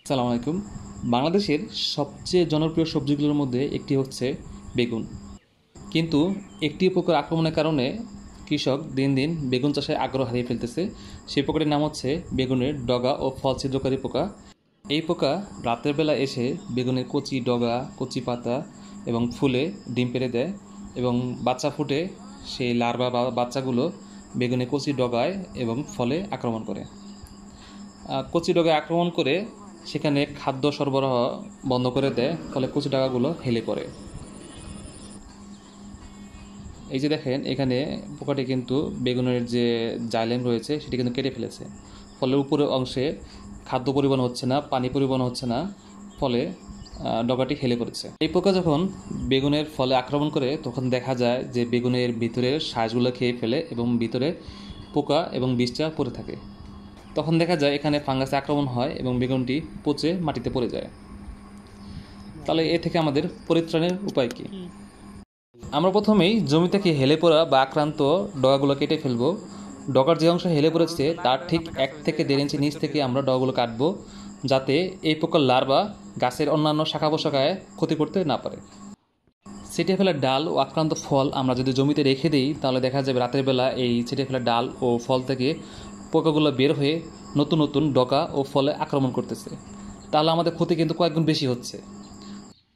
আসসালামু আলাইকুম। বাংলাদেশের সবচেয়ে জনপ্রিয় সবজিগুলোর মধ্যে একটি হচ্ছে বেগুন। কিন্তু একটি পোকার আক্রমণের কারণে কৃষক দিন দিন বেগুন চাষে আগ্রহ হারিয়ে ফেলতেছে। সেই পোকাটির নাম হচ্ছে বেগুনের ডগা ও ফল ছিদ্রকারী পোকা। এই পোকা রাতের বেলা এসে বেগুনের কচি ডগা, কচি পাতা এবং ফুলে ডিম পেড়ে দেয় এবং বাচ্চা ফুটে সেই লার্ভা বা বাচ্চাগুলো বেগুনের কচি ডগায় এবং ফলে আক্রমণ করে। কচি ডগায় আক্রমণ করে সেখানে খাদ্য সরবরাহ বন্ধ করে দেয়, ফলে কচি ডগাগুলো হেলে পড়ে। এই যে দেখেন, এখানে পোকাটি কিন্তু বেগুনের যে জাইলেম রয়েছে সেটি কিন্তু কেটে ফেলেছে, ফলে উপরের অংশে খাদ্য পরিবহন হচ্ছে না, পানি পরিবহন হচ্ছে না, ফলে ডগাটি হেলে পড়েছে। এই পোকা যখন বেগুনের ফলে আক্রমণ করে তখন দেখা যায় যে বেগুনের ভিতরের সাইজগুলো খেয়ে ফেলে এবং ভিতরে পোকা এবং বীজটা পড়ে থাকে। তখন দেখা যায় এখানে ফাঙ্গাসে আক্রমণ হয় এবং বেগুনটি পচে মাটিতে পড়ে যায়। তাহলে এ থেকে আমাদের পরিত্রাণের উপায় কী? আমরা প্রথমেই জমি থেকে হেলে পড়া বা আক্রান্ত ডগাগুলো কেটে ফেলবো। ডগার যে অংশ হেলে পড়েছে তার ঠিক 1 থেকে 1.5 ইঞ্চি নিচ থেকে আমরা ডগাগুলো কাটবো, যাতে এই পোকার লার্ভা গাছের অন্যান্য শাখা পোশাকায় ক্ষতি করতে না পারে। ছিটে ফেলা ডাল ও আক্রান্ত ফল আমরা যদি জমিতে রেখে দিই, তাহলে দেখা যাবে রাতের বেলা এই ছিটে ফেলা ডাল ও ফল থেকে পোকাগুলো বের হয়ে নতুন নতুন ডগা ও ফলে আক্রমণ করতেছে। তাহলে আমাদের ক্ষতি কিন্তু কয়েকগুণ বেশি হচ্ছে।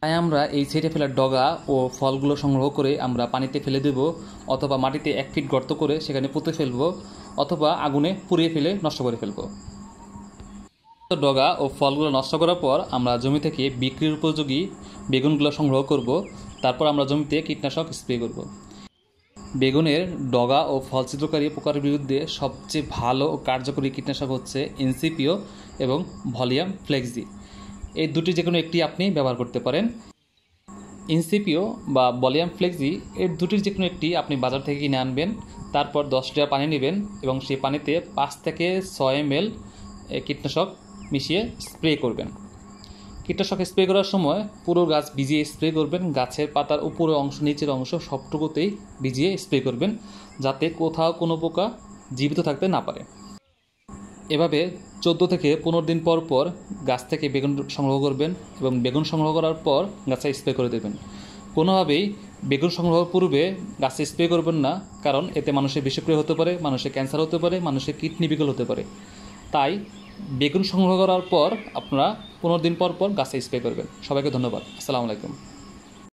তাই আমরা এই ছিটে ফেলা ডগা ও ফলগুলো সংগ্রহ করে আমরা পানিতে ফেলে দেব, অথবা মাটিতে 1 ফিট গর্ত করে সেখানে পুঁতে ফেলবো, অথবা আগুনে পুড়িয়ে ফেলে নষ্ট করে ফেলবো। ডগা ও ফলগুলো নষ্ট করার পর আমরা জমি থেকে বিক্রির উপযোগী বেগুনগুলো সংগ্রহ করব। তারপর আমরা জমিতে কীটনাশক স্প্রে করব। বেগুনের ডগা ও ফল ছিদ্রকারী পোকার বিরুদ্ধে সবচেয়ে ভালো ও কার্যকরী কীটনাশক হচ্ছে ইনসিপিও এবং ভলিয়াম ফ্লেক্সি। এই দুটি যে কোনো একটি আপনি ব্যবহার করতে পারেন। ইনসিপিও বা ভলিয়াম ফ্লেক্সি এর দুটির যে কোনো একটি আপনি বাজার থেকে কিনে আনবেন। তারপর 10 লিটার পানি নেবেন এবং সেই পানিতে 5 থেকে 6 ml কীটনাশক মিশিয়ে স্প্রে করবেন। কীটনাশক স্প্রে করার সময় পুরো গাছ ভিজিয়ে স্প্রে করবেন। গাছের পাতার উপরের অংশ, নিচের অংশ সবটুকুতেই ভিজিয়ে স্প্রে করবেন, যাতে কোথাও কোনো পোকা জীবিত থাকতে না পারে। এভাবে 14 থেকে 15 দিন পর পর গাছ থেকে বেগুন সংগ্রহ করবেন এবং বেগুন সংগ্রহ করার পর গাছে স্প্রে করে দেবেন। কোনোভাবেই বেগুন সংগ্রহের পূর্বে গাছে স্প্রে করবেন না, কারণ এতে মানুষের বিষক্রিয়া হতে পারে, মানুষের ক্যান্সার হতে পারে, মানুষের কিডনি বিকল হতে পারে। তাই বেগুন সংগ্রহ করার পর আপনারা 15 দিন পর পর গাছে স্প্রে করবেন। সবাইকে ধন্যবাদ। আসসালামু আলাইকুম।